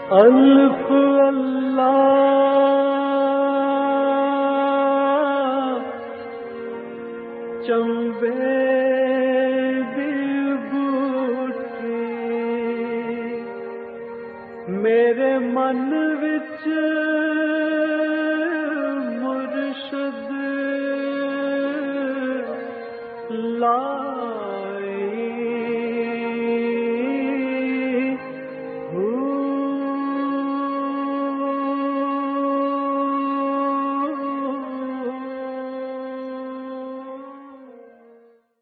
الف اللہ چمبے دی بوٹی میرے من وچ مرشد لائی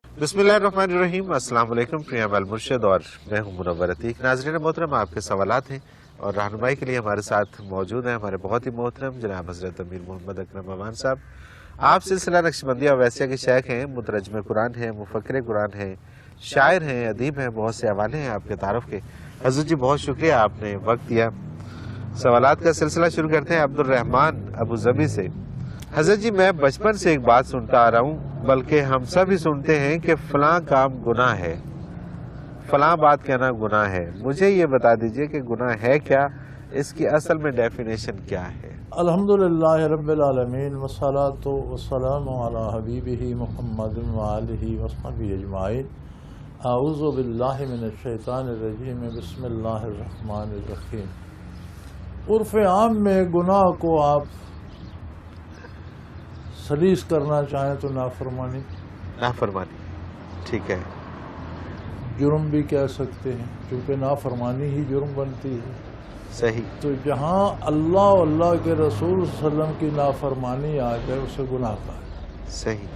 بسم اللہ الرحمن الرحیم۔ السلام علیکم، پریام المرشد اور میں ہوں منور عتیق۔ ناظرین محترم، آپ کے سوالات ہیں اور رہنمائی کے لیے ہمارے ساتھ موجود ہیں ہمارے بہت ہی محترم جناب حضرت امیر محمد اکرم امان صاحب۔ آپ سلسلہ نقشبندیہ اویسیہ کے شیخ ہیں، مترجم قرآن ہیں، مفکر قرآن ہیں، شاعر ہیں، ادیب ہیں، بہت سے حوالے ہیں آپ کے تعارف کے۔ حضرت جی بہت شکریہ، آپ نے وقت دیا۔ سوالات کا سلسلہ شروع کرتے ہیں عبد الرحمن ابو ظبی سے۔ حضرت جی میں بچپن سے ایک بات سنتا آ رہا ہوں، بلکہ ہم سب ہی سنتے ہیں کہ فلاں کام گناہ ہے، فلاں بات کہنا گناہ ہے۔ مجھے یہ بتا دیجئے کہ گناہ ہے کیا، اس کی اصل میں ڈیفینیشن کیا ہے؟ الحمدللہ رب العالمین والصلاة والسلام علی حبیبہ محمد وآلہ وصحبہ اجمعین۔ اعوذ باللہ من الشیطان الرجیم، بسم اللہ الرحمن الرحیم۔ عرف عام میں گناہ کو آپ سلیس کرنا چاہیں تو نافرمانی، ٹھیک ہے، جرم بھی کہہ سکتے ہیں، کیونکہ نافرمانی ہی جرم بنتی ہے۔ صحیح۔ تو جہاں اللہ اور اللہ کے رسول صلی اللہ علیہ وسلم کی نافرمانی آ جائے اسے گناہ کہا ہے۔ صحیح۔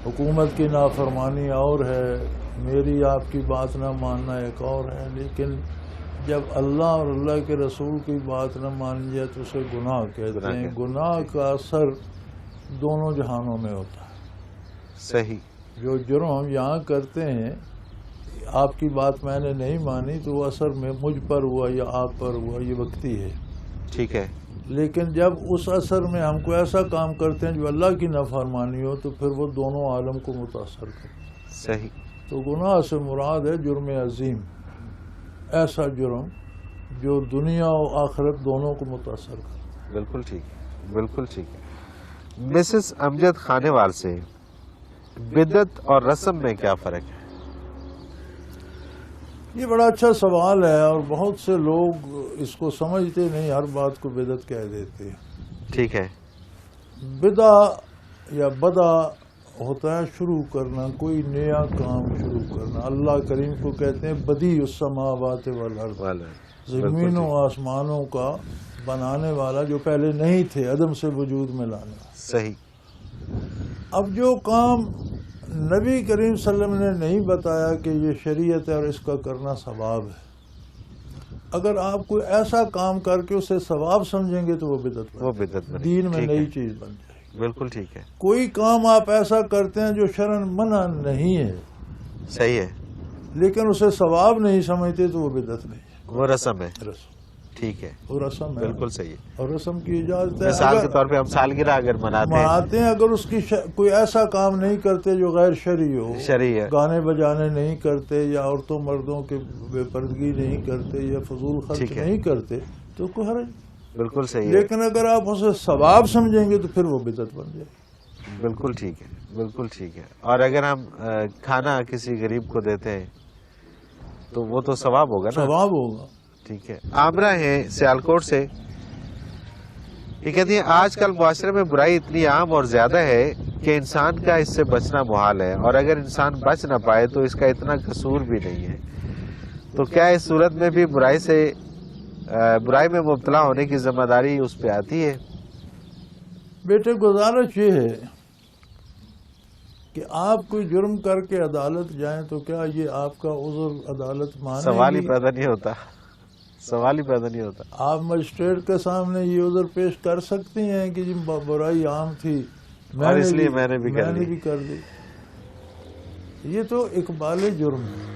حکومت کی نافرمانی اور ہے، میری آپ کی بات نہ ماننا ایک اور ہے، لیکن جب اللہ اور اللہ کے رسول کی بات نہ مانی جائے تو اسے گناہ کہتے ہیں۔ گناہ کا اثر دونوں جہانوں میں ہوتا ہے۔ صحیح۔ جو جرم ہم یہاں کرتے ہیں، آپ کی بات میں نے نہیں مانی تو وہ اثر میں مجھ پر ہوا یا آپ پر ہوا، یہ وقتی ہے، ٹھیک ہے۔ لیکن جب اس اثر میں ہم کو ایسا کام کرتے ہیں جو اللہ کی نافرمانی ہو تو پھر وہ دونوں عالم کو متاثر کرتے ہیں۔ صحیح۔ تو گناہ سے مراد ہے جرم عظیم، ایسا جرم جو دنیا و آخرت دونوں کو متاثر کرتا ہے۔ بالکل ٹھیک ہے، بالکل ٹھیک ہے۔ مسز امجد خانیوال سے، بدعت اور رسم میں کیا فرق ہے؟ یہ بڑا اچھا سوال ہے اور بہت سے لوگ اس کو سمجھتے نہیں، ہر بات کو بدعت کہہ دیتے ہیں۔ ٹھیک ہے۔ بدع یا بدا ہوتا ہے شروع کرنا، کوئی نیا کام شروع کرنا۔ اللہ کریم کو کہتے ہیں بدیع السماوات والارض، زمین و آسمانوں کا بنانے والا، جو پہلے نہیں تھے، عدم سے وجود میں لانے والا۔ صحیح۔ اب جو کام نبی کریم صلی اللہ علیہ وسلم نے نہیں بتایا کہ یہ شریعت ہے اور اس کا کرنا ثواب ہے، اگر آپ کوئی ایسا کام کر کے اسے ثواب سمجھیں گے تو وہ بدعت بنے، دین میں نئی چیز بن جائے گی۔ بالکل ٹھیک ہے۔ کوئی کام آپ ایسا کرتے ہیں جو شرعاً منع نہیں ہے، صحیح ہے، لیکن اسے ثواب نہیں سمجھتے تو وہ بدعت نہیں ہے، وہ رسم ہے۔ رسم، ٹھیک ہے، وہ رسم ہے، بالکل صحیح ہے۔ اور رسم کی اجازت ہے۔ مثال کے طور پہ ہم سالگرہ اگر مناتے ہیں، اگر اس کی کوئی ایسا کام نہیں کرتے جو غیر شرعی ہو، شرعی ہے، گانے بجانے نہیں کرتے یا عورتوں مردوں کی بے پردگی نہیں کرتے یا فضول خرچ نہیں کرتے تو کوئی حرج نہیں۔ بالکل صحیح ہے، لیکن اگر آپ اسے ثواب سمجھیں گے تو پھر وہ بدعت بن جائے گی۔ بالکل ٹھیک ہے، بالکل ٹھیک ہے۔ اور اگر ہم کھانا کسی غریب کو دیتے ہیں تو وہ تو ثواب ہوگا نا؟ ثواب ہوگا۔ ٹھیک ہے۔ عامرہ ہیں سیالکوٹ سے، یہ کہتی ہیں آج کل معاشرے میں برائی اتنی عام اور زیادہ ہے کہ انسان کا اس سے بچنا محال ہے، اور اگر انسان بچ نہ پائے تو اس کا اتنا قصور بھی نہیں ہے، تو کیا اس صورت میں بھی برائی میں مبتلا ہونے کی ذمہ داری اس پہ آتی ہے؟ بیٹے گزارش یہ ہے کہ آپ کوئی جرم کر کے عدالت جائیں تو کیا یہ آپ کا عذر عدالت مانے گی؟ سوال ہی پیدا نہیں ہوتا، سوال ہی پیدا نہیں ہوتا۔ آپ مجسٹریٹ کے سامنے یہ عذر پیش کر سکتی ہیں کہ جی برائی عام تھی اور اس لیے میں نے بھی کر دی۔ یہ تو اقبال جرم ہے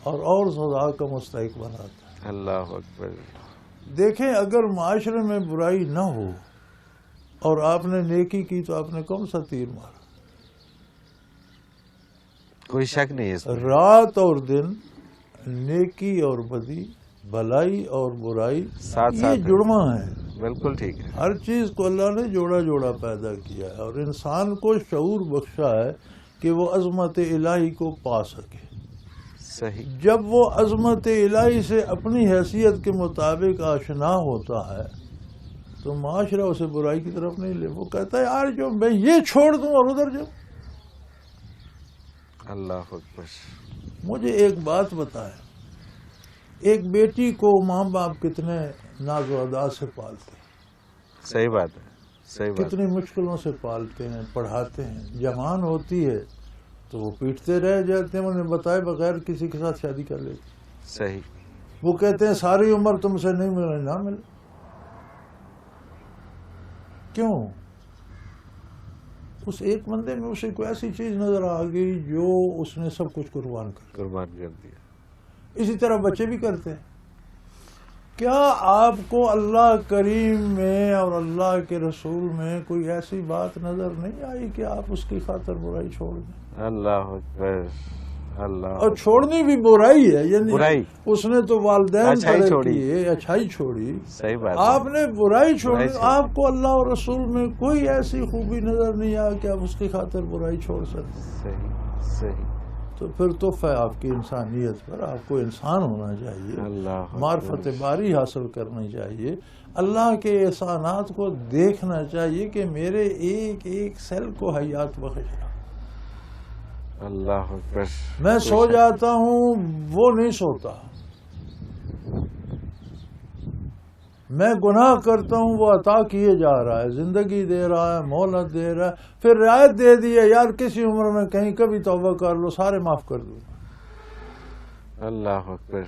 اور سزا کا مستحق بناتا ہے۔ اللہ اکبر۔ دیکھیں اگر معاشرے میں برائی نہ ہو اور آپ نے نیکی کی تو آپ نے کون سا تیر مارا؟ کوئی شک نہیں ہے اس میں۔ رات اور دن، نیکی اور بدی، بھلائی اور برائی ساتھ یہ ساتھ جڑواں ہے. بالکل ٹھیک ہے. ہر چیز کو اللہ نے جوڑا جوڑا پیدا کیا ہے اور انسان کو شعور بخشا ہے کہ وہ عظمت الہی کو پا سکے. صحیح. جب وہ عظمت الہی سے اپنی حیثیت کے مطابق آشنا ہوتا ہے تو معاشرہ اسے برائی کی طرف نہیں لے. وہ کہتا ہے یار جو میں یہ چھوڑ دوں اور ادھر جاؤں. اللہ اکبر. مجھے ایک بات بتائیں، ایک بیٹی کو ماں باپ کتنے ناز و ادا سے پالتے ہیں، صحیح بات ہے. صحیح بات. کتنی مشکلوں سے پالتے ہیں، پڑھاتے ہیں. جوان ہوتی ہے تو وہ پیٹتے رہ جاتے ہیں، انہیں بتائے بغیر کسی کے ساتھ شادی کر لیتے. صحیح. وہ کہتے ہیں ساری عمر تم سے نہیں ملے، نہ ملے. کیوں؟ اس ایک بندے میں اسے کوئی ایسی چیز نظر آ گئی جو اس نے سب کچھ قربان کر دیا. اسی طرح بچے بھی کرتے ہیں. کیا آپ کو اللہ کریم میں اور اللہ کے رسول میں کوئی ایسی بات نظر نہیں آئی کہ آپ اس کی خاطر برائی چھوڑ دیں؟ اللہ اکبر. اللہ. اور چھوڑنی بھی برائی ہے، یعنی برائی. اس نے تو والدین اچھائی طرح چھوڑی. کیے، اچھائی چھوڑی. صحیح بات. آپ نے برائی چھوڑی. برائی چھوڑی. آپ کو اللہ اور رسول میں کوئی ایسی خوبی نظر نہیں آئی کہ آپ اس کی خاطر برائی چھوڑ سکیں. صحیح. صحیح. تو پھر تحفہ ہے آپ کی انسانیت پر. آپ کو انسان ہونا چاہیے، اللہ معرفت باری حاصل کرنی چاہیے، اللہ کے احسانات کو دیکھنا چاہیے کہ میرے ایک ایک سیل کو حیات بخش رہا. اللہ اکبر. میں سو جاتا ہوں، وہ نہیں سوتا. میں گناہ کرتا ہوں، وہ عطا کیے جا رہا ہے، زندگی دے رہا ہے، مہلت دے رہا ہے. پھر رعایت دے دی ہے یار کسی عمر میں کہیں کبھی توبہ کر لو، سارے معاف کر دوں. اللہ اکبر.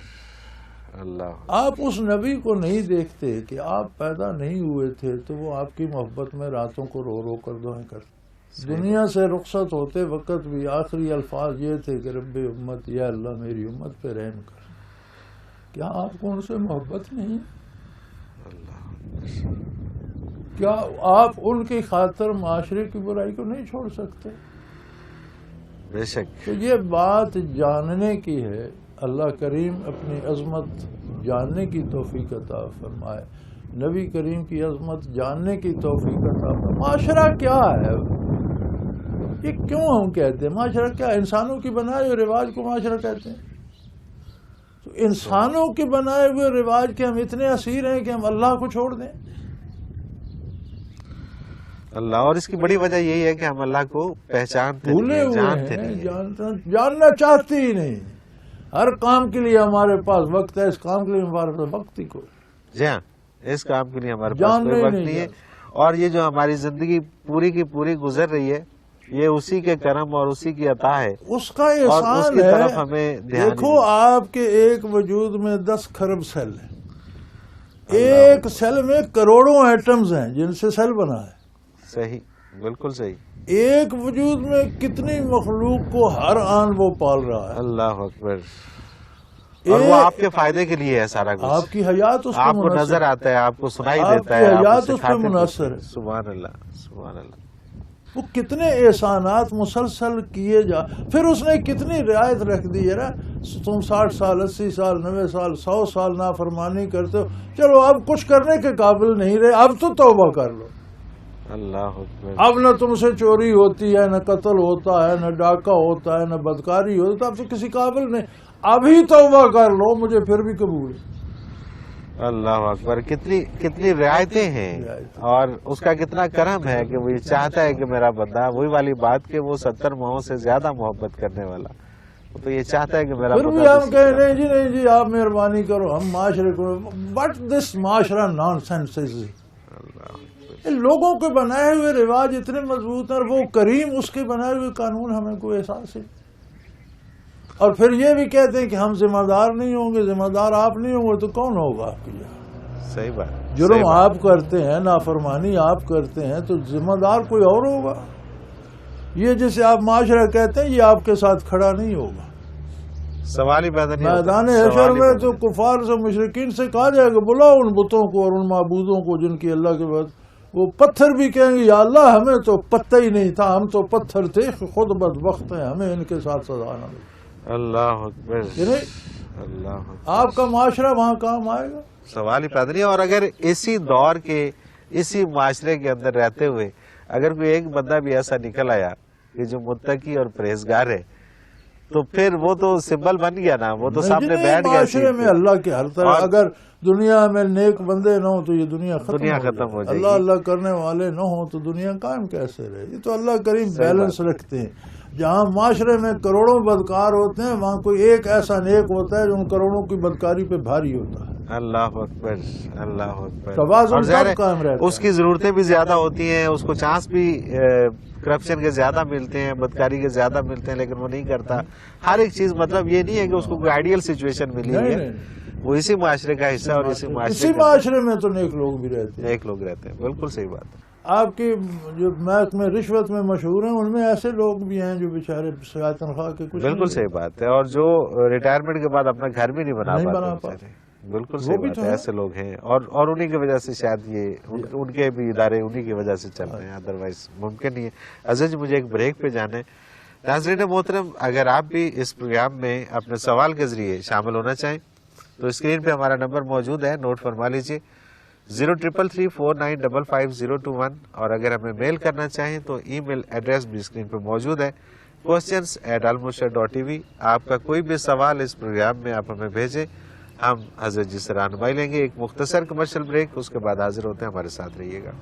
اللہ. آپ اس نبی کو نہیں دیکھتے کہ آپ پیدا نہیں ہوئے تھے تو وہ آپ کی محبت میں راتوں کو رو رو کر دعائیں کرتے. دنیا سے رخصت ہوتے وقت بھی آخری الفاظ یہ تھے کہ رب امت، یا اللہ میری امت پہ رحم کر. کیا آپ کو ان سے محبت نہیں؟ کیا آپ ان کی خاطر معاشرے کی برائی کو نہیں چھوڑ سکتے؟ بے شک. تو یہ بات جاننے کی ہے. اللہ کریم اپنی عظمت جاننے کی توفیق عطا فرمائے. نبی کریم کی عظمت جاننے کی توفیق عطا فرمائے. معاشرہ کیا ہے؟ یہ کیوں ہم کہتے ہیں معاشرہ کیا ہے؟ انسانوں کی بنائے ہوئے رواج کو معاشرہ کہتے ہیں. تو انسانوں کے بنائے ہوئے رواج کے ہم اتنے اسیر ہیں کہ ہم اللہ کو چھوڑ دیں. اللہ. اور اس کی بڑی وجہ یہی ہے کہ ہم اللہ کو پہچانتے بھولے نہیں، ہوئے جانتے ہیں، نہیں. جاننا چاہتے ہی نہیں. ہر کام کے لیے ہمارے پاس وقت ہے، اس کام کے لیے ہمارے پاس وقت ہی کوئی. جی ہاں، اس کام کے لیے ہمارے پاس کوئی وقت نہیں ہے. اور یہ جو ہماری زندگی پوری کی پوری گزر رہی ہے یہ اسی کے کرم اور اسی کی عطا ہے. اس کا اور اس احسان کی طرف ہے. ہمیں دھیان دیکھو آپ کے ایک وجود میں 10 کھرب سیل ہیں. ایک سیل میں کروڑوں ایٹمز ہیں جن سے سیل بنا ہے. صحیح. بالکل صحیح. ایک وجود میں کتنی مخلوق کو ہر آن وہ پال رہا ہے. اللہ اکبر. اور وہ آپ کے فائدے کے لیے ہے سارا کچھ. آپ کی حیات اس آپ پہ کو منحصر نظر آتا ہے، آپ کو سنائی آپ دیتا کی ہے، آپ حیات اسے اس پہ کھاتے منحصر ہے. سبحان اللہ. سبحان اللہ. وہ کتنے احسانات مسلسل کیے جا. پھر اس نے کتنی رعایت رکھ دی ہے نا. تم 60 سال 80 سال 90 سال 100 سال نافرمانی کرتے ہو، چلو اب کچھ کرنے کے قابل نہیں رہے، اب تو توبہ کر لو. اللہ اکبر. اب نہ تم سے چوری ہوتی ہے، نہ قتل ہوتا ہے، نہ ڈاکہ ہوتا ہے، نہ بدکاری ہوتی ہے، اب تو کسی قابل نہیں. ابھی توبہ کر لو، مجھے پھر بھی قبول ہے. اللہ اکبر. کتنی رعایتیں ہیں اور اس کا کتنا کرم ہے کہ وہ یہ چاہتا ہے کہ میرا بندہ، وہی والی بات کہ وہ 70 ماہوں سے زیادہ محبت کرنے والا، تو یہ چاہتا ہے کہ میرا پھر بھی بندہ. ہم کہیں نہیں جی نہیں جی آپ مہربانی کرو. ہم معاشرے کو بٹ دس معاشرہ نان سینس. لوگوں کے بنائے ہوئے رواج اتنے مضبوط ہیں اور وہ کریم اس کے بنائے ہوئے قانون ہمیں کوئی احساس ہے. اور پھر یہ بھی کہتے ہیں کہ ہم ذمہ دار نہیں ہوں گے. ذمہ دار آپ نہیں ہوں گے تو کون ہوگا آپ کے لیے؟ صحیح بات. جرم آپ کرتے ہیں، نافرمانی آپ کرتے ہیں تو ذمہ دار کوئی اور ہوگا. یہ جسے آپ معاشرہ کہتے ہیں یہ آپ کے ساتھ کھڑا نہیں ہوگا. سوال ہی پیدا نہیں ہوتا. میدان حشر میں تو کفار سے مشرکین سے کہا جائے گا بلاؤ ان بتوں کو اور ان معبودوں کو جن کی اللہ کے بعد. وہ پتھر بھی کہیں گے یا اللہ ہمیں تو پتہ ہی نہیں تھا، ہم تو پتھر تھے، خود بدبخت ہیں، ہمیں ان کے ساتھ سزا نہ ملے. اللہ اکبر. یعنی اللہ آپ کا معاشرہ وہاں کام آئے گا؟ سوال ہی پیدا نہیں. اور اگر اسی دور کے اسی معاشرے کے اندر رہتے ہوئے اگر کوئی ایک بندہ بھی ایسا نکل آیا کہ جو متقی اور پرہیزگار ہے تو پھر وہ تو سمبل بن گیا نا, وہ تو سامنے بیٹھ گیا. معاشرے میں اللہ کے ہر طرح, اگر دنیا میں نیک بندے نہ ہوں تو یہ دنیا ختم ہو جائے گی. اللہ اللہ کرنے والے نہ ہوں تو دنیا قائم کیسے رہے گی؟ تو اللہ کریم بیلنس رکھتے ہیں. جہاں معاشرے میں کروڑوں بدکار ہوتے ہیں وہاں کوئی ایک ایسا نیک ہوتا ہے جو ان کروڑوں کی بدکاری پہ بھاری ہوتا ہے. اللہ اکبر, اللہ اکبر. توازن سب قائم رہتا ہے. اس کی ضرورتیں بھی زیادہ ہوتی ہیں, اس کو چانس بھی کرپشن کے زیادہ ملتے ہیں, بدکاری کے زیادہ ملتے ہیں, لیکن وہ نہیں کرتا. ہر ایک چیز, مطلب یہ نہیں ہے کہ اس کو کوئی آئیڈیل سچویشن ملی ہے, وہ اسی معاشرے کا حصہ اور اسی معاشرے میں تو نیک لوگ بھی رہتے ہیں. نیک لوگ رہتے ہیں, بالکل صحیح بات ہے. آپ کی جو محک میں رشوت میں مشہور ہیں ان میں ایسے لوگ بھی ہیں جو بیچارے سوائے تنخواہ کے کچھ بالکل صحیح بات ہے, اور جو ریٹائرمنٹ کے بعد اپنا گھر بھی نہیں بنا پاتے. بالکل صحیح بات ہے, ایسے لوگ ہیں, اور انہی کی وجہ سے شاید یہ ان کے بھی ادارے انہی کی وجہ سے چل رہے ہیں, ادروائز ممکن نہیں ہے. عزیز جی, مجھے ایک بریک پہ جانا ہے. ناظرین محترم, اگر آپ بھی اس پروگرام میں اپنے سوال کے ذریعے شامل ہونا چاہیں تو اسکرین پہ ہمارا نمبر موجود ہے, نوٹ فرما لیجیے 0333495521. اور اگر ہمیں میل کرنا چاہیں تو ای میل ایڈریس بھی اسکرین پہ موجود ہے, questions@almurshed.tv. آپ کا کوئی بھی سوال اس پروگرام میں آپ ہمیں بھیجیں, ہم حضرت جی سے رہنمائی لیں گے. ایک مختصر کمرشل بریک, اس کے بعد حاضر ہوتے ہیں, ہمارے ساتھ رہیے گا.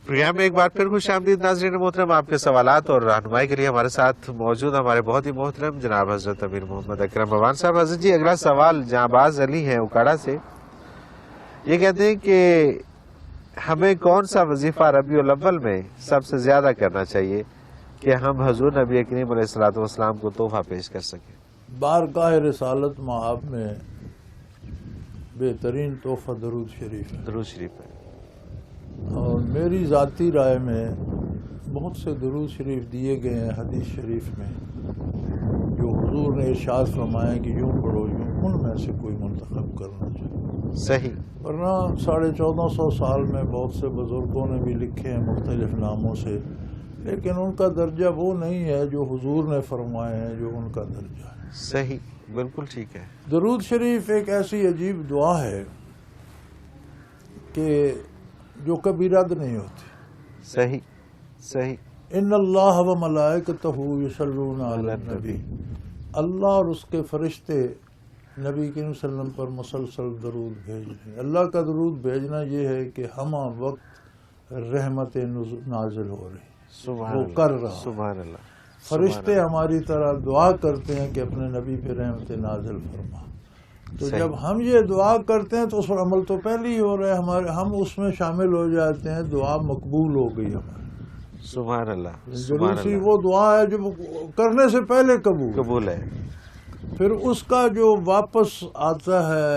پروگرام میں ایک بار پھر خوش آمدید ناظرین محترم. آپ کے سوالات اور رہنمائی کے لیے ہمارے ساتھ موجود ہمارے بہت ہی محترم جناب حضرت امیر محمد اکرم ممان صاحب. حضرت جی, اگلا سوال جہاں علی ہیں اکاڑا سے, یہ کہتے ہیں کہ ہمیں کون سا وظیفہ ربیع الاول میں سب سے زیادہ کرنا چاہیے کہ ہم حضور نبی کریم علیہ الصلوۃ والسلام کو تحفہ پیش کر سکیں؟ بارگاہ رسالت مآب میں بہترین تحفہ درود شریف ہے. درود شریف ہے. اور میری ذاتی رائے میں بہت سے درود شریف دیے گئے ہیں حدیث شریف میں جو حضور نے ارشاد فرمایا کہ یوں پڑھو یوں, ان میں سے کوئی منتخب کرنا چاہیے. صحیح. ورنہ 1450 سال میں بہت سے بزرگوں نے بھی لکھے ہیں مختلف ناموں سے, لیکن ان کا درجہ وہ نہیں ہے جو حضور نے فرمائے ہیں جو ان کا درجہ ہے. صحیح, بالکل ٹھیک ہے. درود شریف ایک ایسی عجیب دعا ہے کہ جو کبھی رد نہیں ہوتی. صحیح صحیح. ان اللہ و ملائکتہ یصلون علی النبی, اللہ اور اس کے فرشتے نبی کریم صلی اللہ علیہ وسلم پر مسلسل درود بھیج رہے ہیں. اللہ کا درود بھیجنا یہ ہے کہ ہمہ وقت رحمت نازل ہو رہی, وہ کر رہا. سبحان اللہ. فرشتے ہماری طرح دعا کرتے ہیں کہ اپنے نبی پہ رحمت نازل فرما. تو جب ہم یہ دعا کرتے ہیں تو اس پر عمل تو پہلے ہی ہو رہا ہے, ہم اس میں شامل ہو جاتے ہیں, دعا مقبول ہو گئی ہماری. سبحان اللہ. ضروری وہ دعا ہے جو کرنے سے پہلے قبول ہے. پھر اس کا جو واپس آتا ہے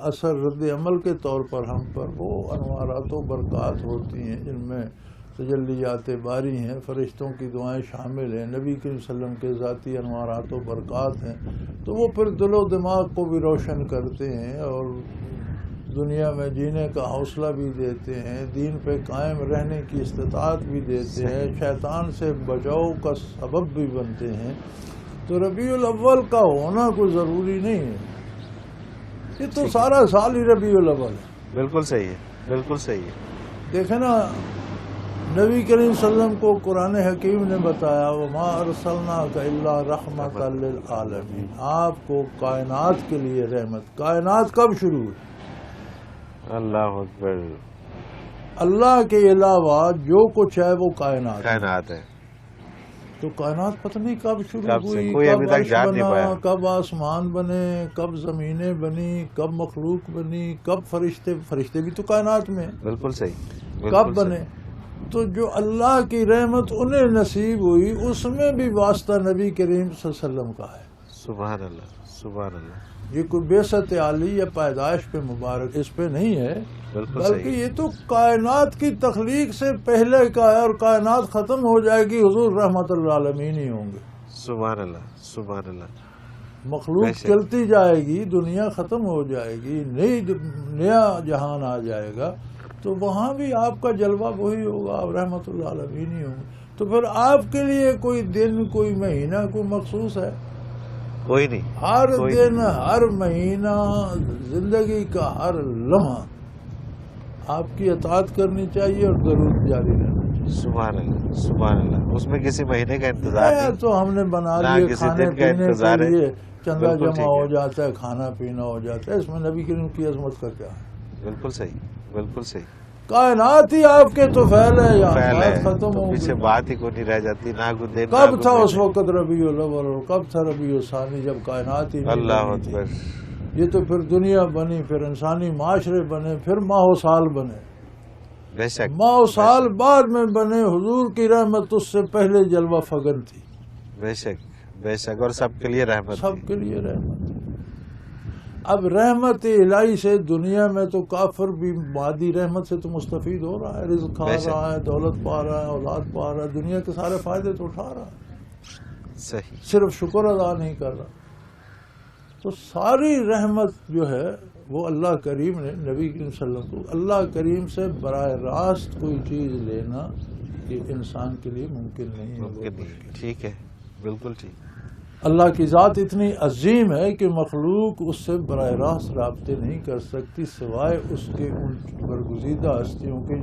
اثر رد عمل کے طور پر ہم پر, وہ انوارات و برکات ہوتی ہیں جن میں تجلیات باری ہیں, فرشتوں کی دعائیں شامل ہیں, نبی کریم صلی اللہ علیہ وسلم کے ذاتی انوارات و برکات ہیں. تو وہ پھر دل و دماغ کو بھی روشن کرتے ہیں اور دنیا میں جینے کا حوصلہ بھی دیتے ہیں, دین پہ قائم رہنے کی استطاعت بھی دیتے ہیں, شیطان سے بچاؤ کا سبب بھی بنتے ہیں. تو ربیع الاول کا ہونا کوئی ضروری نہیں ہے, یہ تو سارا سال ہی ربیع الاول ہے. بالکل صحیح ہے, بالکل صحیح ہے. دیکھیں نا, نبی کریم صلی اللہ علیہ وسلم کو قرآن حکیم نے بتایا وَمَا أَرْسَلْنَاكَ إِلَّا رَحْمَةً لِلْعَالَمِينَ, آپ کو کائنات کے لیے رحمت. کائنات کب شروع ہوئی؟ اللہ اکبر. اللہ کے علاوہ جو کچھ ہے وہ کائنات ہے. تو کائنات پتہ نہیں کب شروع ہوئی, کوئی ابھی تک جان نہیں پایا. کب آسمان بنے, کب زمینیں بنی, کب مخلوق بنی, کب فرشتے بھی تو کائنات میں. بالکل صحیح. کب بنے. تو جو اللہ کی رحمت انہیں نصیب ہوئی اس میں بھی واسطہ نبی کریم صلی اللہ علیہ وسلم کا ہے. سبحان اللہ سبحان اللہ. یہ کوئی بیست عالی یا پیدائش پہ مبارک اس پہ نہیں ہے، بالکل بلکہ صحیح. یہ تو کائنات کی تخلیق سے پہلے کا ہے، اور کائنات ختم ہو جائے گی حضور رحمت للعالمین ہی ہوں گے. سبحان اللہ سبحان اللہ. مخلوق بے شک. چلتی جائے گی، دنیا ختم ہو جائے گی، نیا جہان آ جائے گا، تو وہاں بھی آپ کا جلوہ وہی ہوگا، آپ رحمت للعالمین ہی ہوں گے. تو پھر آپ کے لیے کوئی دن، کوئی مہینہ، کوئی مخصوص ہے؟ کوئی نہیں. ہر کوئی دن، ہر مہینہ، زندگی کا ہر لمحہ آپ کی اطاعت کرنی چاہیے اور درود جاری رہنا چاہیے. سبحان اللہ سبحان اللہ. اس میں کسی مہینے کا انتظار یہ نہیں. تو ہم نے بنا نہ لیے کسی کھانے دن کا پینے انتظار کے ہے. لیے، چندہ بالکل جمع ٹھیک ہو ہے. جاتا ہے، کھانا پینا ہو جاتا ہے، اس میں نبی کریم کی عظمت کا کیا ہے؟ بالکل صحیح بالکل صحیح. کائنات ہی آپ کے تو فعل ہے، یا فعل بات ہے ختم تو ہو پیچھے گئی. بات ہی کوئی نہیں رہ جاتی. نہ کوئی دن نہ کب کوئی تھا اس مہینے. وقت ربیع الاول اور کب تھا ربیع الثانی، جب کائنات ہی نہیں اللہ بنی تھی. اکبر. یہ تو پھر دنیا بنی، پھر انسانی معاشرے بنے، پھر ماہ و سال بنے. بے شک ماہ و سال بعد میں بنے. حضور کی رحمت اس سے پہلے جلوہ فگن تھی. بے شک بے شک. اور سب کے لیے رحمت سب تھی. کے لیے رحمت. اب رحمت الہی سے دنیا میں تو کافر بھی مادی رحمت سے تو مستفید ہو رہا ہے، رزق کھا بے شک. رہا ہے، دولت پا رہا ہے، اولاد پا رہا ہے، دنیا کے سارے فائدے تو اٹھا رہا ہے، صحیح. صرف شکر ادا نہیں کر رہا. تو ساری رحمت جو ہے وہ اللہ کریم نے نبی کریم صلی اللہ علیہ وسلم کو، اللہ کریم سے براہ راست کوئی چیز لینا یہ انسان کے لیے ممکن نہیں ہے. ممکن نہیں. ٹھیک ہے بالکل ٹھیک. اللہ کی ذات اتنی عظیم ہے کہ مخلوق اس سے براہ راست رابطے نہیں کر سکتی سوائے اس کے ان برگزیدہ ہستیوں کے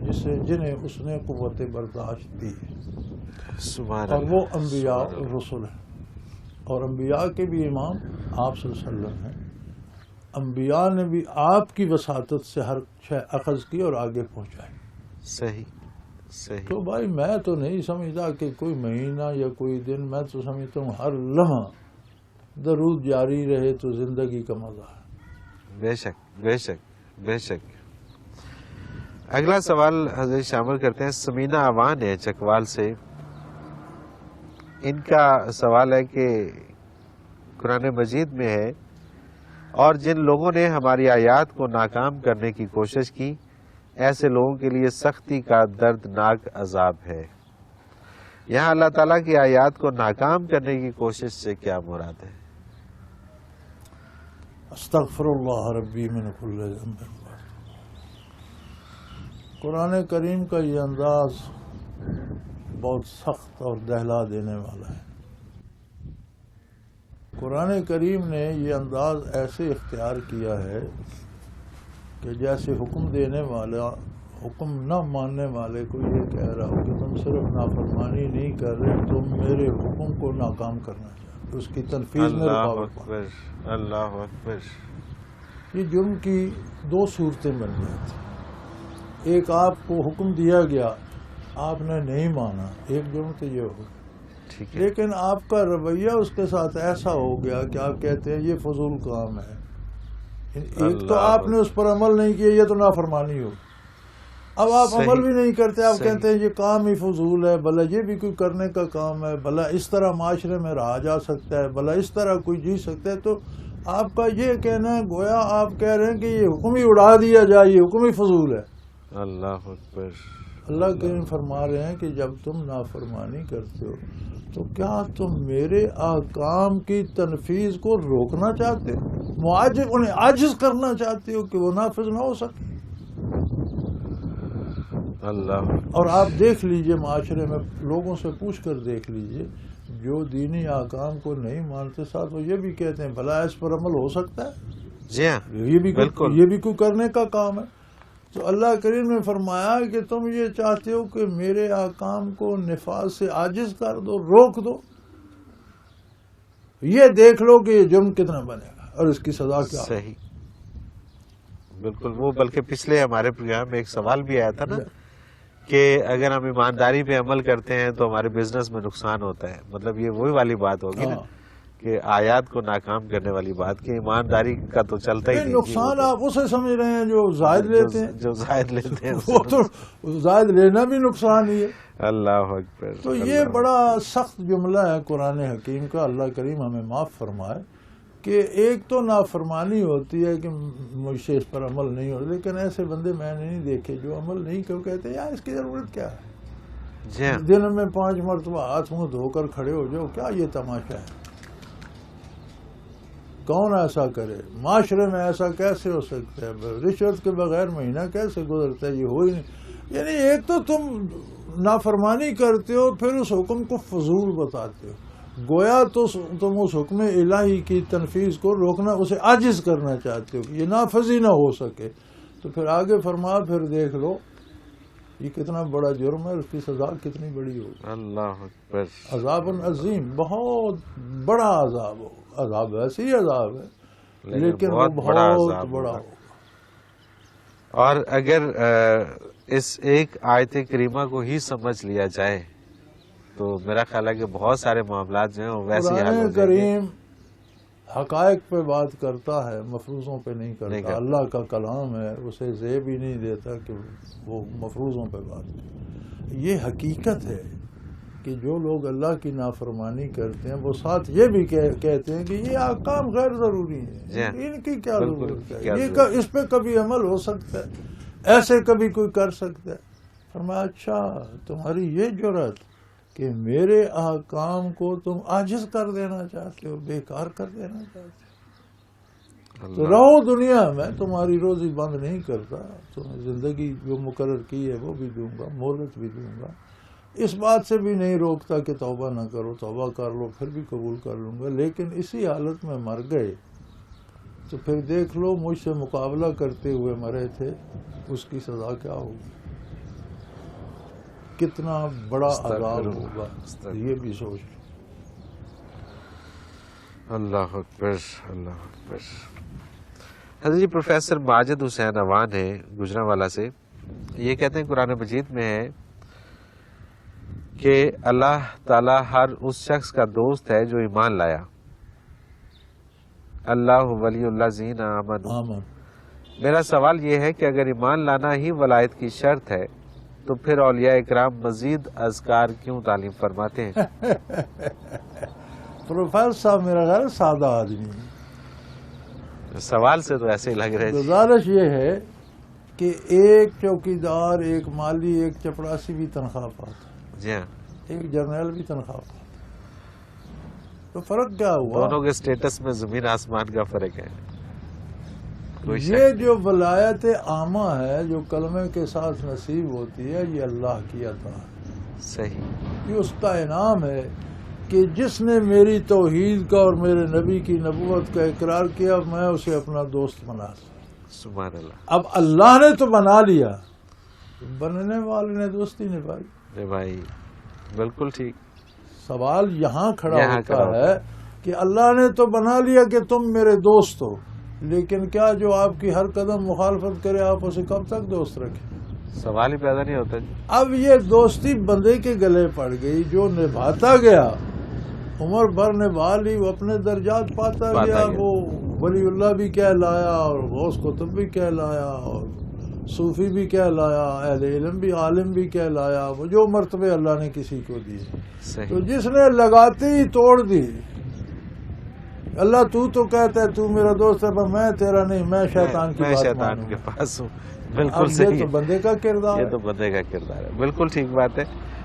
جنہیں اس نے قوت برداشت دی ہے، سبحان اور اللہ. وہ انبیاء سبحان اللہ. اور رسول ہیں. اور انبیاء کے بھی امام آپ صلی اللہ علیہ وسلم ہیں. انبیاء نے بھی آپ کی وساطت سے ہر شے اخذ کی اور آگے پہنچائی. صحیح صحیح. تو بھائی میں تو نہیں سمجھتا کہ کوئی مہینہ یا کوئی دن، میں تو سمجھتا ہوں ہر لمحہ درود جاری رہے تو زندگی کا مزہ ہے. بے شک بے شک بے شک. اگلا سوال حضرت شامل کرتے ہیں. سمینہ عوان ہے چکوال سے. ان کا سوال ہے کہ قرآن مجید میں ہے، اور جن لوگوں نے ہماری آیات کو ناکام کرنے کی کوشش کی، ایسے لوگوں کے لیے سختی کا دردناک عذاب ہے. یہاں اللہ تعالیٰ کی آیات کو ناکام کرنے کی کوشش سے کیا مراد ہے؟ استغفر اللہ ربی من کل ذنب. قرآن کریم کا یہ انداز بہت سخت اور دہلا دینے والا ہے. قرآن کریم نے یہ انداز ایسے اختیار کیا ہے کہ جیسے حکم دینے والا حکم نہ ماننے والے کو یہ کہہ رہا ہو کہ تم صرف نافرمانی نہیں کر رہے، تم میرے حکم کو ناکام کرنا چاہتے، اس کی تنفیذ میں اللہ رکاوٹ اکبر اللہ اکبر. یہ جرم کی دو صورتیں بن جاتی. ایک آپ کو حکم دیا گیا، آپ نے نہیں مانا، ایک جرم تو یہ ہو. ٹھیک ہے. لیکن آپ کا رویہ اس کے ساتھ ایسا ہو گیا کہ آپ کہتے ہیں یہ فضول کام ہے. ایک تو آپ نے اس پر عمل نہیں کیا، یہ تو نافرمانی ہو. اب آپ عمل بھی نہیں کرتے، آپ کہتے ہیں یہ کام ہی فضول ہے، بھلا یہ بھی کوئی کرنے کا کام ہے، بھلا اس طرح معاشرے میں رہا جا سکتا ہے، بھلا اس طرح کوئی جی سکتا ہے. تو آپ کا یہ کہنا ہے گویا آپ کہہ رہے ہیں کہ یہ حکم ہی اڑا دیا جائے، یہ حکم ہی فضول ہے. اللہ اکبر. اللہ کریم فرما رہے ہیں کہ جب تم نافرمانی کرتے ہو تو کیا تم میرے احکام کی تنفیذ کو روکنا چاہتے ہو، انہیں عاجز کرنا چاہتے ہو کہ وہ نافذ نہ ہو سکے. اللہ. اور آپ دیکھ لیجئے معاشرے میں لوگوں سے پوچھ کر دیکھ لیجئے، جو دینی احکام کو نہیں مانتے ساتھ وہ یہ بھی کہتے ہیں بھلا اس پر عمل ہو سکتا ہے، جی ہاں یہ بالکل. بھی کوئی کرنے کا کام ہے. تو اللہ کریم نے فرمایا کہ تم یہ چاہتے ہو کہ میرے احکام کو نفاذ سے عاجز کر دو، روک دو. یہ دیکھ لو کہ یہ جرم کتنا بنے گا اور اس کی سزا کیا. صحیح بالکل. وہ بلکہ پچھلے ہمارے پروگرام میں ایک سوال بھی آیا تھا نا کہ اگر ہم ایمانداری پہ عمل کرتے ہیں تو ہمارے بزنس میں نقصان ہوتا ہے. مطلب یہ وہی والی بات ہوگی نا کہ آیات کو ناکام کرنے والی بات کہ ایمانداری کا تو چلتا ہی یہ نہیں. نقصان آپ اسے سمجھ رہے ہیں جو زائد لیتے ہیں. جو زائد لیتے ہیں وہ تو زائد لینا بھی نقصان ہی ہے. اللہ اکبر. تو یہ بڑا سخت جملہ ہے قرآن حکیم کا. اللہ کریم ہمیں معاف فرمائے کہ ایک تو نافرمانی ہوتی ہے کہ مجھ سے اس پر عمل نہیں ہوتا، لیکن ایسے بندے میں نے نہیں دیکھے جو عمل نہیں کیوں کہتے یار اس کی ضرورت کیا ہے. جی ہاں. دن میں 5 مرتبہ ہاتھ منہ دھو کر کھڑے ہو جاؤ، کیا یہ تماشا ہے؟ کون ایسا کرے؟ معاشرے میں ایسا کیسے ہو سکتا ہے؟ رشوت کے بغیر مہینہ کیسے گزرتا ہے؟ یہ ہو ہی نہیں. یعنی ایک تو تم نافرمانی کرتے ہو، پھر اس حکم کو فضول بتاتے ہو. گویا تو تم اس حکم الہی کی تنفیذ کو روکنا، اسے عاجز کرنا چاہتے ہو کہ یہ نافذ ہی نہ ہو سکے. تو پھر آگے فرما، پھر دیکھ لو یہ کتنا بڑا جرم ہے، اس کی سزا کتنی بڑی ہوگی. اللہ اکبر. عذاب عظیم، بہت بڑا عذاب ہو. عذاب ایسے ہی عذاب ہے لیکن وہ بہت بڑا ہو. اور اگر اس ایک آیت کریمہ کو ہی سمجھ لیا جائے تو میرا خیال ہے کہ بہت سارے معاملات جو ہیں وہ ویسے ہی حل ہو قرآن جائیں گے. کریم حقائق پہ بات کرتا ہے، مفروضوں پہ نہیں کرتا. اللہ کا کلام ہے، اسے زیب ہی نہیں دیتا کہ وہ مفروضوں پہ بات کرے. یہ حقیقت ہے کہ جو لوگ اللہ کی نافرمانی کرتے ہیں وہ ساتھ یہ بھی کہتے ہیں کہ یہ احکام غیر ضروری ہیں، ان کی کیا ضرورت ہے، یہ اس پہ کبھی عمل ہو سکتا ہے، ایسے کبھی کوئی کر سکتا ہے. فرمایا اچھا تمہاری یہ جرأت کہ میرے احکام کو تم عاجز کر دینا چاہتے ہو، بیکار کر دینا چاہتے ہو. تو رہو دنیا میں، تمہاری روزی بند نہیں کرتا، تمہیں زندگی جو مقرر کی ہے وہ بھی دوں گا، مہلت بھی دوں گا. اس بات سے بھی نہیں روکتا کہ توبہ نہ کرو، توبہ کر لو پھر بھی قبول کر لوں گا. لیکن اسی حالت میں مر گئے تو پھر دیکھ لو مجھ سے مقابلہ کرتے ہوئے مرے تھے، اس کی سزا کیا ہوگی، کتنا بڑا عذاب ہوگا، یہ بھی سوچ لو. اللہ اکبر. اللہ اکبر. حضرت جی پروفیسر ماجد حسین اوان ہے گجرانوالہ سے، یہ کہتے ہیں قرآن مجید میں ہے کہ اللہ تعالیٰ ہر اس شخص کا دوست ہے جو ایمان لایا. اللہ ولی اللہ زین آمن. میرا سوال یہ ہے کہ اگر ایمان لانا ہی ولایت کی شرط ہے تو پھر اولیاء اکرام مزید اذکار کیوں تعلیم فرماتے ہیں؟ پروفیسر صاحب میرا غیر سادہ آدمی ہے. سوال سے تو ایسے ہی لگ رہے. گزارش یہ ہے کہ ایک چوکیدار، ایک مالی، ایک چپڑاسی بھی تنخواہ پاتا، جی ہاں، ایک جرنیل بھی تنخواہ پاتا. تو فرق کیا ہوا؟ دونوں کے سٹیٹس میں زمین آسمان کا فرق ہے. یہ جو ولایت عامہ ہے جو کلمے کے ساتھ نصیب ہوتی ہے، یہ اللہ کی عطا ہے. صحیح. یہ اس کا انعام ہے کہ جس نے میری توحید کا اور میرے نبی کی نبوت کا اقرار کیا میں اسے اپنا دوست بنا سکتا. سبحان اللہ. اب اللہ نے تو بنا لیا، بننے والے نے دوستی نبھائی. بھائی بالکل ٹھیک. سوال یہاں کھڑا ہوتا ہے کہ اللہ نے تو بنا لیا کہ تم میرے دوست ہو، لیکن کیا جو آپ کی ہر قدم مخالفت کرے آپ اسے کب تک دوست رکھیں؟ سوال ہی پیدا نہیں ہوتا. اب یہ دوستی بندے کے گلے پڑ گئی، جو نبھاتا گیا عمر بھر نبھا لی، وہ اپنے درجات پاتا گیا. وہ ولی اللہ بھی کہلایا اور غوث قطب بھی کہلایا اور صوفی بھی کہلایا، اہل علم بھی، عالم بھی کہلایا، وہ جو مرتبے اللہ نے کسی کو دیے. تو جس نے لگاتی ہی توڑ دی، اللہ تو کہتا ہے تو میرا دوست ہے پر میں تیرا نہیں، میں شیطان کی بات شیطان کے پاس ہوں. بالکل صحیح. یہ تو بندے کا کردار ہے. یہ تو بندے کا کردار ہے. بالکل ٹھیک بات ہے.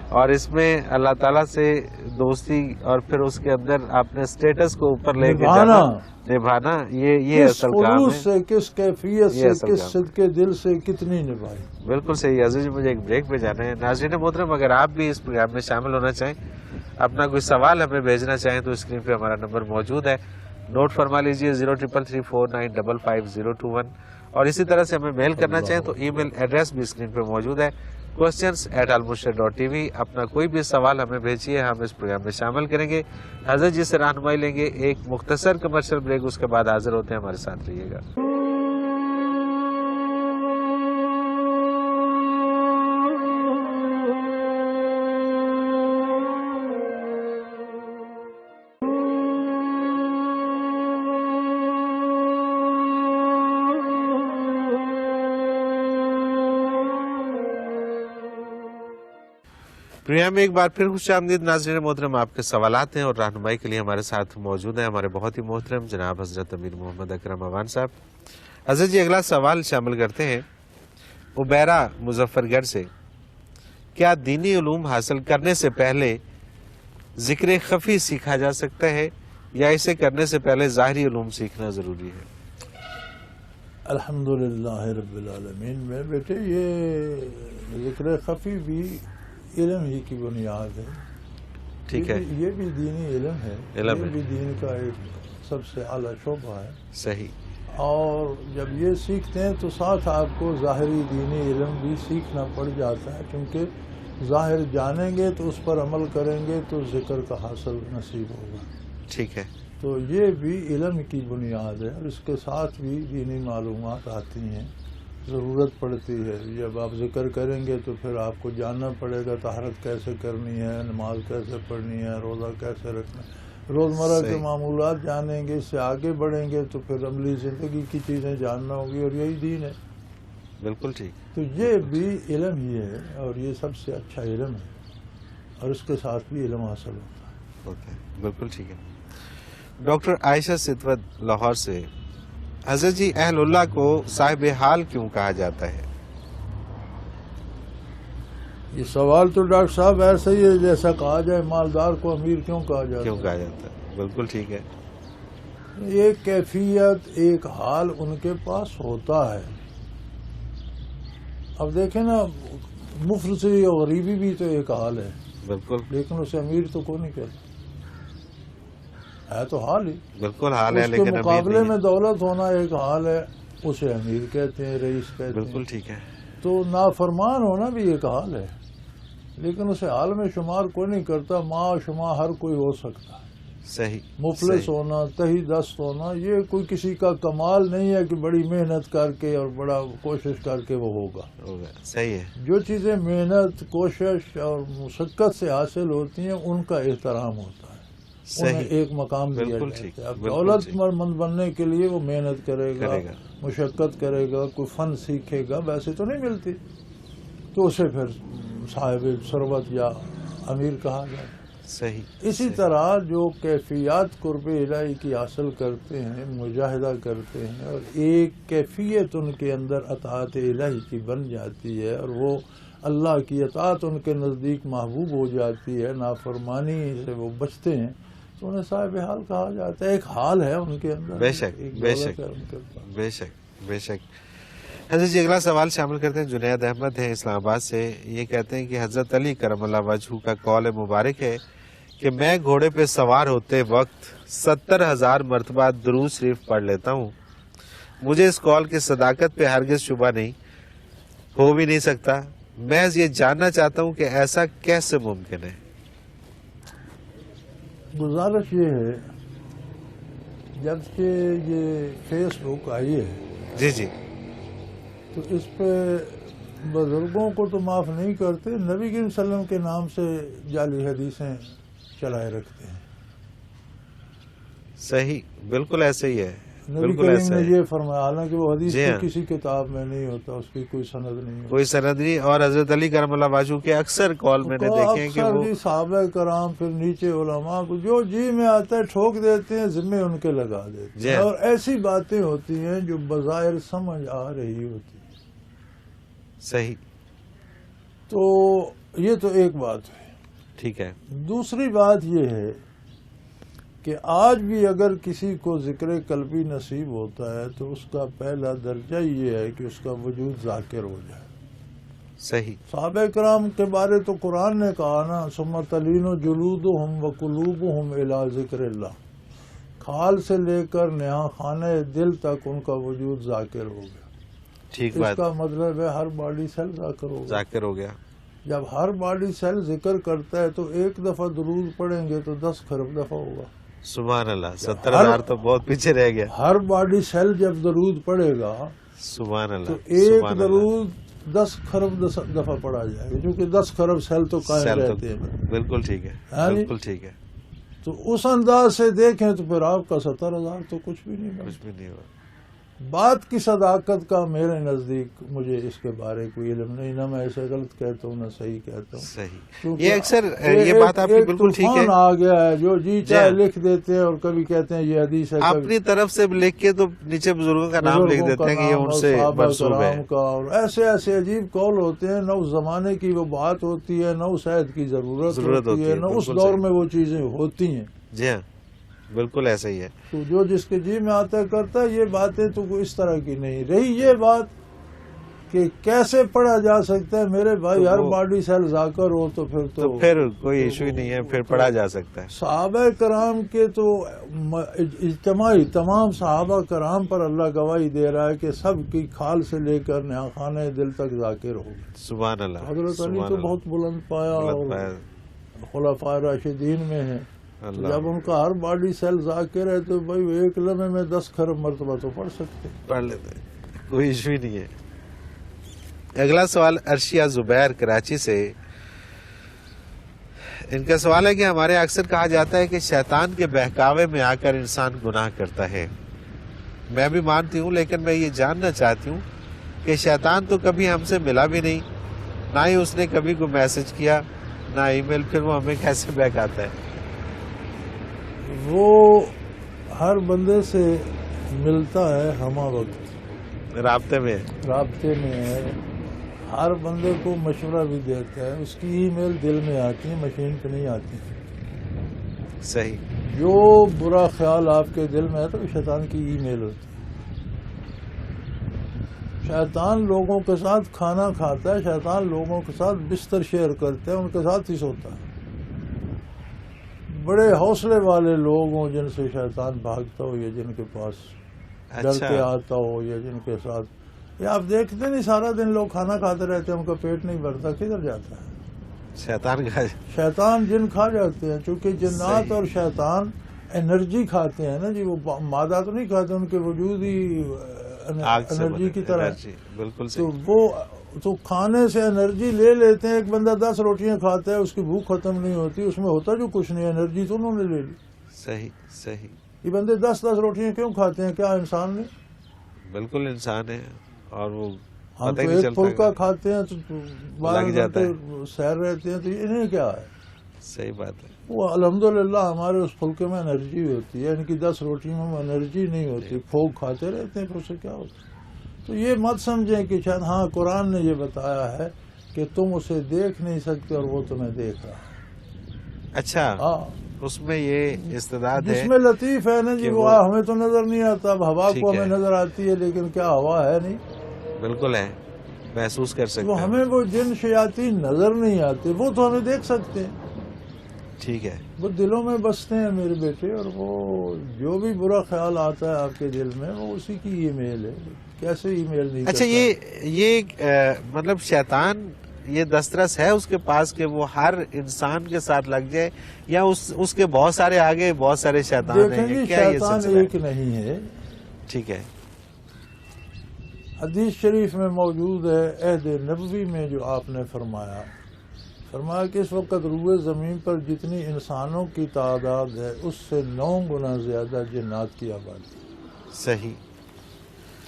اور اس میں اللہ تعالیٰ سے دوستی اور پھر اس کے اندر اپنے سٹیٹس کو اوپر لے کے جانا، نبھانا، یہ اصل کام ہے. سے کس کیفیت سے، کس صدقے دل سے کتنی نبھائی. بالکل صحیح. عزیز مجھے ایک بریک پہ جانا ہے. ناظرین محترم اگر آپ بھی اس پروگرام میں شامل ہونا چاہیں، اپنا کوئی سوال ہمیں بھیجنا چاہیں تو اسکرین پہ ہمارا نمبر موجود ہے، نوٹ فرما لیجیے 0333495521. اور اسی طرح سے ہمیں میل کرنا چاہیں تو ای میل ایڈریس بھی اسکرین پہ موجود ہے، questions@almushtari.tv. اپنا کوئی بھی سوال ہمیں بھیجیے، ہم اس پروگرام میں شامل کریں گے. حضرت جی سے رہنمائی لیں گے. ایک مختصر کمرشل بریک، اس کے بعد حاضر ہوتے ہیں. ہمارے ساتھ رہیے گا. پروگرام میں ایک بار پھر خوش آمدید ناظرین محترم، آپ کے سوالات ہیں اور رہنمائی کے لیے ہمارے ساتھ موجود ہیں ہمارے بہت ہی محترم جناب حضرت امیر محمد اکرم اوان صاحب۔ حضرت جی اگلا سوال شامل کرتے ہیں عبیرہ مظفر گڑھ سے، کیا دینی علوم حاصل کرنے سے پہلے ذکر خفی سیکھا جا سکتا ہے یا اسے کرنے سے پہلے ظاہری علوم سیکھنا ضروری ہے؟ الحمدللہ رب العالمین میں بیٹے یہ ذکر خفی بھی علم ہی کی بنیاد ہے، ٹھیک ہے، یہ بھی دینی علم ہے، علم یہ ہے، بھی دین کا ایک سب سے اعلیٰ شعبہ ہے، صحیح، اور جب یہ سیکھتے ہیں تو ساتھ آپ کو ظاہری دینی علم بھی سیکھنا پڑ جاتا ہے، کیونکہ ظاہر جانیں گے تو اس پر عمل کریں گے تو ذکر کا حاصل نصیب ہوگا، ٹھیک ہے، تو یہ بھی علم کی بنیاد ہے، اور اس کے ساتھ بھی دینی معلومات آتی ہیں، ضرورت پڑتی ہے۔ جب آپ ذکر کریں گے تو پھر آپ کو جاننا پڑے گا طہارت کیسے کرنی ہے، نماز کیسے پڑھنی ہے، روزہ کیسے رکھنا ہے، روزمرہ کے صحیح، معمولات جانیں گے، اس سے آگے بڑھیں گے تو پھر عملی زندگی کی چیزیں جاننا ہوگی، اور یہی دین ہے، بالکل ٹھیک، تو یہ بھی علم ہی ہے، اور یہ سب سے اچھا علم ہے، اور اس کے ساتھ بھی علم حاصل ہوتا ہے۔ اوکے، بالکل ٹھیک ہے۔ ڈاکٹر عائشہ ستوت لاہور سے، حضرت جی اہل اللہ کو صاحب حال کیوں کہا جاتا ہے؟ یہ سوال تو ڈاکٹر صاحب ایسا ہی ہے جیسا کہا جائے مالدار کو امیر کیوں کہا جاتا کیوں ہے؟ کہا جاتا ہے؟ بالکل ٹھیک ہے، ایک کیفیت، ایک حال ان کے پاس ہوتا ہے۔ اب دیکھیں نا، مفلسی اور غریبی بھی تو ایک حال ہے، بالکل، لیکن اسے امیر تو کوئی نہیں کہتا، ہے تو حال ہی۔ بالکل حال ہے اس کے لیکن امیر مقابلے نہیں میں ہے۔ دولت ہونا ایک حال ہے، اسے امیر کہتے ہیں، رئیس کہتے ہیں۔ بالکل ٹھیک ہے، تو نافرمان ہونا بھی ایک حال ہے، لیکن اسے حال میں شمار کوئی نہیں کرتا، ماں شمار ہر کوئی ہو سکتا ہے۔ صحیح، مفلس صحیح، ہونا، تہی دست ہونا، یہ کوئی کسی کا کمال نہیں ہے کہ بڑی محنت کر کے اور بڑا کوشش کر کے وہ ہوگا۔ ہوگا، صحیح ہے، جو چیزیں محنت، کوشش اور مشقت سے حاصل ہوتی ہیں ان کا احترام ہوتا ہے، انہیں صحیح، ایک مقام دیا بالکل جاتا ٹھیک، ہے۔ اب بالکل دولت ٹھیک، مند بننے کے لیے وہ محنت کرے گا، کرے گا، مشقت کرے گا، کوئی فن سیکھے گا، ویسے تو نہیں ملتی، تو اسے پھر صاحب ثروت یا امیر کہا جائے۔ صحیح، اسی صحیح، طرح جو کیفیات قرب الہی کی حاصل کرتے ہیں، مجاہدہ کرتے ہیں، اور ایک کیفیت ان کے اندر اطاعت الہی کی بن جاتی ہے، اور وہ اللہ کی اطاعت ان کے نزدیک محبوب ہو جاتی ہے، نافرمانی سے وہ بچتے ہیں، تو انہیں صاحب حال کہا جاتا ہے۔ ایک حال ہے ان کے اندر، بے شک، ایک بے دولت شک، ہے ان کے پاس۔ بے شک، بے شک۔ حضرت جی اگلا سوال شامل کرتے ہیں جنید احمد ہیں اسلام آباد سے، یہ کہتے ہیں کہ حضرت علی کرم اللہ وجہہ کا قول مبارک ہے کہ میں گھوڑے پہ سوار ہوتے وقت 70,000 مرتبہ درود شریف پڑھ لیتا ہوں، مجھے اس قول کی صداقت پہ ہرگز شبہ نہیں، ہو بھی نہیں سکتا، محض یہ جاننا چاہتا ہوں کہ ایسا کیسے ممکن ہے؟ گزارش یہ ہے، جب سے یہ فیس بک آئی ہے جی جی، تو اس پہ بزرگوں کو تو معاف نہیں کرتے، نبی کریم صلی اللہ علیہ وسلم کے نام سے جعلی حدیثیں چلائے رکھتے ہیں۔ صحیح، بالکل ایسے ہی ہے، نبی بالکل کریم ایسا نے ہے، یہ فرمایا، حالانکہ وہ حدیث جی تو ہاں، کسی کتاب میں نہیں ہوتا، اس کی کوئی سند نہیں ہوتی۔ کوئی سند نہیں، اور حضرت علی کرم اللہ وجہہ کے اکثر قول میں نے دیکھے ہیں کہ اکثر وہ جی صحابہ کرام، پھر نیچے علماء کو جو جی میں آتا ہے ٹھوک دیتے ہیں، ذمے ان کے لگا دیتے جی ہیں، ہاں، اور ایسی باتیں ہوتی ہیں جو بظاہر سمجھ آ رہی ہوتی ہیں۔ صحیح، تو یہ تو ایک بات ہے۔ ٹھیک ہے، دوسری بات یہ ہے کہ آج بھی اگر کسی کو ذکر قلبی نصیب ہوتا ہے تو اس کا پہلا درجہ یہ ہے کہ اس کا وجود ذاکر ہو جائے۔ صحیح، صحابہ کرام کے بارے تو قرآن نے کہا نا، ثم تلین جلودہم وقلوبہم الی ذکر اللہ، کھال سے لے کر نہا خانہ دل تک ان کا وجود ذاکر ہو گیا۔ ٹھیک اس بات، کا مطلب ہے ہر باڈی سیل ذاکر ہو گیا۔ ذاکر ہو گیا، جب ہر باڈی سیل ذکر کرتا ہے تو ایک دفعہ درود پڑھیں گے تو 10 خرب دفعہ ہوگا۔ سبحان اللہ، 70,000 تو بہت پیچھے رہ گیا، ہر باڈی سیل جب درود پڑے گا سبحان تو اللہ، ایک سبحان اللہ، درود 10 خرب دفعہ پڑھا جائے گا، کیونکہ 10 خرب سیل تو قائم سیل تو رہتے ہیں۔ بالکل ٹھیک ہے، ہاں جی؟ بالکل ٹھیک ہے، تو اس انداز سے دیکھیں تو پھر آپ کا 70,000 تو کچھ بھی نہیں بنتا۔ کچھ بھی نہیں ہوا، بات کی صداقت کا میرے نزدیک مجھے اس کے بارے کوئی علم نہیں، نہ میں ایسے غلط کہتا ہوں نہ صحیح کہتا ہوں. صحیح. یہ اکثر یہ بات آپ کی بالکل ٹھیک ہے. آ گیا ہے جو جی چاہے لکھ دیتے ہیں، اور کبھی کہتے ہیں یہ حدیث ہے، اپنی طرف سے لکھ کے تو نیچے بزرگوں کا نام لکھ دیتے ہیں کہ یہ ان سے منسوب ہے. اور ایسے ایسے عجیب قول ہوتے ہیں، نہ اس زمانے کی وہ بات ہوتی ہے، نہ اس عہد کی ضرورت ہوتی ہے، نہ اس دور میں وہ چیزیں ہوتی ہیں. جی ہاں، بالکل ایسا ہی ہے. تو جو جس کے جی میں آتا کرتا ہے. یہ باتیں تو اس طرح کی نہیں رہی. یہ بات کہ کیسے پڑھا جا سکتا ہے میرے بھائی، ہر باڈی سیل ذاکر ہو تو پھر کوئی ایشو ہی نہیں ہے، پھر پڑھا جا سکتا ہے. صحابہ کرام کے تو اجتماعی تمام صحابہ کرام پر اللہ گواہی دے رہا ہے کہ سب کی کھال سے لے کر ناخانہ دل تک ذاکر ہو. سبحان اللہ. حضرت علی تو بہت بلند پایا اور خلفائے راشدین میں ہے. جب ان کا ہر باڈی سیل ذاکر ہے تو بھائی ایک لمحے میں 10 کھرب مرتبہ تو پڑھ سکتے، پڑھ لیتے، کوئی ایشو ہی نہیں ہے. اگلا سوال ارشیا زبیر کراچی سے. ان کا سوال ہے کہ ہمارے اکثر کہا جاتا ہے کہ شیطان کے بہکاوے میں آ کر انسان گناہ کرتا ہے. میں بھی مانتی ہوں، لیکن میں یہ جاننا چاہتی ہوں کہ شیطان تو کبھی ہم سے ملا بھی نہیں، نہ ہی اس نے کبھی کوئی میسج کیا، نہ ای میل، پھر وہ ہمیں کیسے بہکاتا ہے؟ وہ ہر بندے سے ملتا ہے، ہمہ وقت رابطے میں ہے. ہر بندے کو مشورہ بھی دیتا ہے. اس کی ای میل دل میں آتی ہے، مشین پہ نہیں آتی. صحیح. جو برا خیال آپ کے دل میں ہے تو شیطان کی ای میل ہوتی ہے. شیطان لوگوں کے ساتھ کھانا کھاتا ہے، شیطان لوگوں کے ساتھ بستر شیئر کرتا ہے، ان کے ساتھ ہی سوتا ہے. بڑے حوصلے والے لوگ ہوں جن سے شیطان بھاگتا ہو، یا جن کے پاس ڈر کے آتا ہو، یا جن کے ساتھ، یا آپ دیکھتے نہیں سارا دن لوگ کھانا کھاتے رہتے ہیں، ان کا پیٹ نہیں بھرتا، کدھر جاتا ہے؟ شیطان جن کھا جاتے ہیں. چونکہ جنات اور شیطان انرجی کھاتے ہیں نا جی، وہ مادہ تو نہیں کھاتے، ان کے وجود ہی انرجی کی طرح. بالکل. تو وہ تو کھانے سے انرجی لے لیتے ہیں. ایک بندہ 10 روٹیاں کھاتا ہے، اس کی بھوک ختم نہیں ہوتی، اس میں ہوتا جو کچھ نہیں، انرجی تو انہوں نے لے لی. صحیح. یہ بندے 10 روٹیاں کیوں کھاتے ہیں؟ کیا انسان نہیں؟ بالکل انسان ہے. اور وہ ہم تو ایک پھلکا کھاتے ہیں تو 12 گھنٹے سیر رہتے ہیں، تو انہیں کیا ہے؟ صحیح بات ہے. وہ الحمدللہ ہمارے اس پھلکے میں انرجی ہوتی ہے، ان کی 10 روٹیوں میں انرجی نہیں ہوتی، پھوک کھاتے رہتے ہیں، پھر اس سے کیا ہوتا ہے؟ تو یہ مت سمجھیں کہ شاید ہاں قرآن نے یہ بتایا ہے کہ تم اسے دیکھ نہیں سکتے اور وہ تمہیں دیکھ رہا ہے. اچھا. ہاں، اس میں یہ استعداد ہے، جس میں لطیف ہے نا جی. وہ ہمیں تو نظر نہیں آتا، اب ہوا کو ہمیں نظر آتی ہے، لیکن کیا ہوا ہے نہیں؟ بالکل ہے، محسوس کر سکتے ہیں. ہمیں وہ جن شیاطین نظر نہیں آتے، وہ تو ہمیں دیکھ سکتے ہیں. ٹھیک ہے. وہ دلوں میں بستے ہیں میرے بیٹے، اور وہ جو بھی برا خیال آتا ہے آپ کے دل میں، وہ اسی کی ای میل ہے. کیسے ای میل نہیں؟ اچھا، یہ مطلب شیطان یہ دسترس ہے اس کے پاس کہ وہ ہر انسان کے ساتھ لگ جائے، یا اس کے بہت سارے آگے بہت سارے شیطان ہیں؟ دیکھیں، شیطان ایک نہیں ہے. ٹھیک ہے. حدیث شریف میں موجود ہے، عہد نبوی میں جو آپ نے فرمایا کہ اس وقت روئے زمین پر جتنی انسانوں کی تعداد ہے، اس سے 9 گنا زیادہ جنات کی آبادی. صحیح.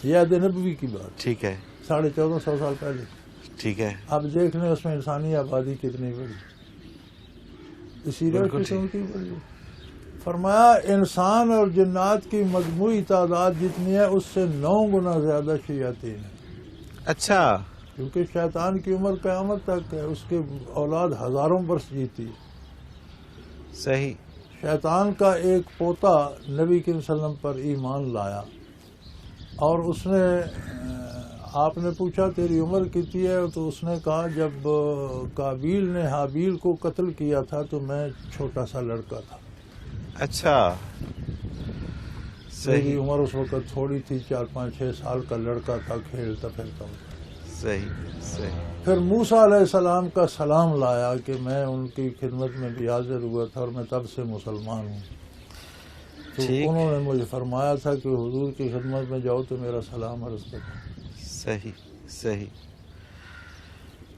یہ عہد نبوی کی بات. ٹھیک ہے. 1450 سال پہلے. ٹھیک ہے. آپ دیکھ لیں اس میں انسانی آبادی کتنی بڑی، اسی قسم کی بڑی. فرمایا انسان اور جنات کی مجموعی تعداد جتنی ہے، اس سے 9 گنا زیادہ شیاطین ہیں. اچھا. کیونکہ شیطان کی عمر قیامت تک ہے، اس کے اولاد ہزاروں برس جیتی ہے. صحیح. شیطان کا ایک پوتا نبی کریم صلی اللہ علیہ وسلم پر ایمان لایا، اور اس نے، آپ نے پوچھا تیری عمر کتنی ہے، تو اس نے کہا جب قابیل نے حابیل کو قتل کیا تھا تو میں چھوٹا سا لڑکا تھا. اچھا. میری عمر اس وقت تھوڑی تھی، 4 5 6 سال کا لڑکا تھا، کھیلتا پھرتا ہوں. صحیح. پھر موسیٰ علیہ السلام کا سلام لایا کہ میں ان کی خدمت میں بھی حاضر ہوا تھا، اور میں تب سے مسلمان ہوں. تو انہوں نے مجھے فرمایا تھا کہ حضور کی خدمت میں جاؤ تو میرا سلام عرض کرو. صحیح.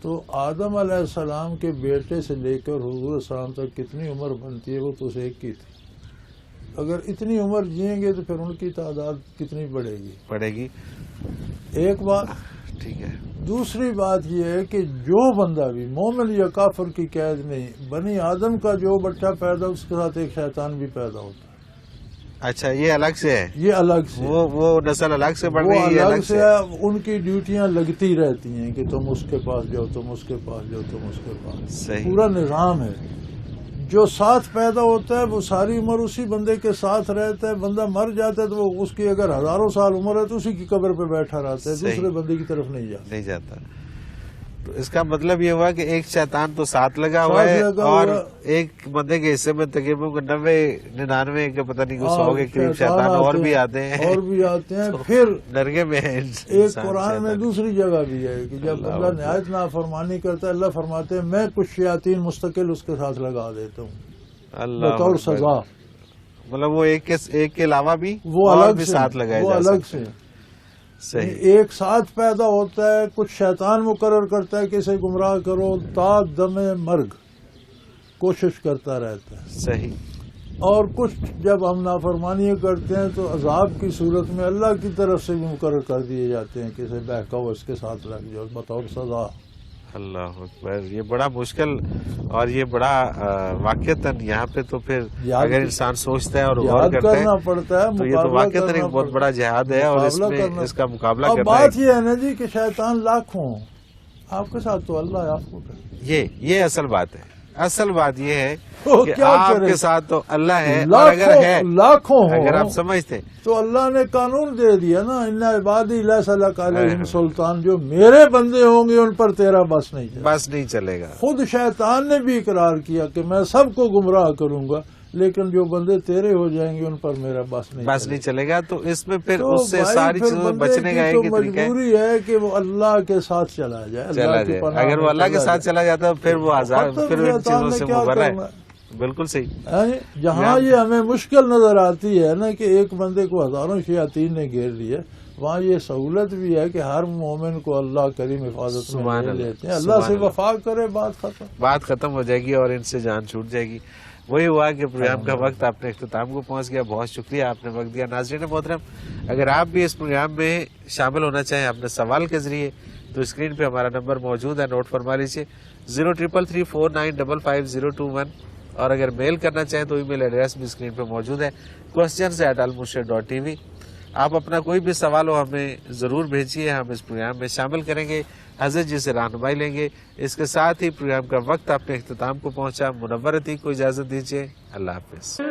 تو آدم علیہ السلام کے بیٹے سے لے کر حضور صلی اللہ علیہ وسلم تک کتنی عمر بنتی ہے؟ وہ تو ایک کی تھی. اگر اتنی عمر جئیں گے تو پھر ان کی تعداد کتنی بڑھے گی ایک بات. ٹھیک ہے. دوسری بات یہ ہے کہ جو بندہ بھی مومن یا کافر کی قید نہیں، بنی آدم کا جو بچہ پیدا اس کے ساتھ ایک شیطان بھی پیدا ہوتا ہے. اچھا یہ الگ سے ہے، یہ الگ سے وہ نسل الگ سے بڑھ رہی ہے، وہ یہ الگ سے ہے. ان کی ڈیوٹیاں لگتی رہتی ہیں کہ تم اس کے پاس جاؤ، تم اس کے پاس جاؤ، تم اس کے پاس. صحیح. پورا نظام ہے. جو ساتھ پیدا ہوتا ہے وہ ساری عمر اسی بندے کے ساتھ رہتا ہے. بندہ مر جاتا ہے تو وہ اس کی اگر ہزاروں سال عمر ہے تو اسی کی قبر پہ بیٹھا رہتا ہے، دوسرے بندے کی طرف نہیں جاتا. تو اس کا مطلب یہ ہوا کہ ایک شیطان تو ساتھ لگا ہوا ہے اور ایک بندے کے حصے میں تقریباً 90-99 کے پتہ نہیں 100 کے قریب شیطان اور بھی آتے ہیں پھر درگے میں ہے. ایک قرآن میں دوسری جگہ بھی ہے کہ جب بندہ نہایت نافرمانی کرتا ہے اللہ فرماتے ہیں میں کچھ شیاطین مستقل اس کے ساتھ لگا دیتا ہوں بطور سزا. مطلب وہ ایک کے علاوہ بھی وہ الگ بھی ساتھ لگائے وہ الگ سے ایک ساتھ پیدا ہوتا ہے. کچھ شیطان مقرر کرتا ہے کہ اسے گمراہ کرو، تا دم مرگ کوشش کرتا رہتا ہے. صحیح. اور کچھ جب ہم نافرمانی کرتے ہیں تو عذاب کی صورت میں اللہ کی طرف سے بھی مقرر کر دیے جاتے ہیں کہ اسے بہکاؤ، اس کے ساتھ لگ جاؤ بطور سزا. اللہ اکبر. یہ بڑا مشکل اور یہ بڑا واقعتاً یہاں پہ تو پھر اگر انسان سوچتا ہے اور غور کرتا ہے تو یہ تو واقعتاً ایک بہت بڑا جہاد ہے اور اس میں اس کا مقابلہ کرنا ہے. بات یہ ہے نا جی کہ شیطان لاکھوں، آپ کے ساتھ تو اللہ ہے. آپ کو یہ اصل بات ہے. اصل بات یہ ہے کہ آپ کے ساتھ تو اللہ ہے اور اگر ہے لاکھوں اگر آپ سمجھتے تو اللہ نے قانون دے دیا نا ان عبادی لیس لک علیہم سلطان، جو میرے بندے ہوں گے ان پر تیرا بس نہیں چلے گا. خود شیطان نے بھی اقرار کیا کہ میں سب کو گمراہ کروں گا لیکن جو بندے تیرے ہو جائیں گے ان پر میرا بس نہیں چلے گا. تو اس میں پھر اس سے ساری چیزوں میں بچنے کا ایک مجبوری ہے کہ وہ اللہ کے ساتھ چلا جائے. اگر وہ اللہ کے ساتھ چلا جاتا پھر وہ آزاد پھر ان چیزوں سے مبرا ہے. بالکل صحیح. جہاں یہ ہمیں مشکل نظر آتی ہے نا کہ ایک بندے کو ہزاروں شیاطین نے گھیر لیا، وہاں یہ سہولت بھی ہے کہ ہر مومن کو اللہ کریم حفاظت میں لے لیتے ہیں. اللہ سے وفا کرے، بات ختم ہو جائے گی اور ان سے جان چھوٹ جائے گی. وہی ہوا کہ پروگرام کا وقت اپنے اختتام کو پہنچ گیا. بہت شکریہ آپ نے وقت دیا. ناظرین محترم، اگر آپ بھی اس پروگرام میں شامل ہونا چاہیں اپنے سوال کے ذریعے تو اسکرین پہ ہمارا نمبر موجود ہے، نوٹ فرما لیجیے 033349555021. اور اگر میل کرنا چاہیں تو ای میل ایڈریس بھی اسکرین پہ موجود ہے questions@almurshid.tv. آپ اپنا کوئی بھی سوال ہو ہمیں ضرور بھیجیے، ہم اس پروگرام میں شامل کریں گے، حضرت جی سے رہنمائی لیں گے. اس کے ساتھ ہی پروگرام کا وقت اپنے اختتام کو پہنچا. منور عتیق کو اجازت دیجیے. اللہ حافظ.